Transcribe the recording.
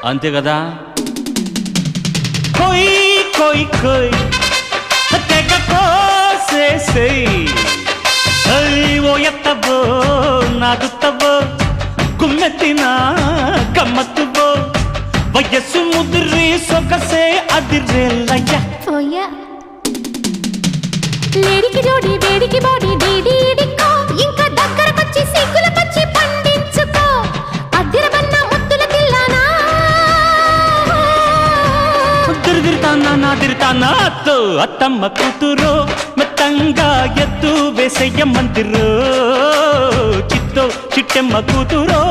అంతే కదా. కోయ్ కోయ్ కోయ్ తెగ కోసేసేయ్ ఓ ఎత్తబో నాగుత్తబో గుమ్మెత్తిన గమ్మత్తుబో వయస్సు ముదిరి సొగసే అదిరేలయ్య లేడికి జోడి వేడికి బాడీ డీడీడికో ఇంకా దగ్గరకొచ్చి సిగ్గుల పచ్చి పండించుకో అద్దిరబన్న ముద్దుల తిల్లానా తిరుదిరుతానా నాదిరుతానా అత్తో అత్తమ్మ కూతురో మెత్తంగా ఎత్తు వేసయ్య మందిరో చిత్తో చిట్టెమ్మ కూతురో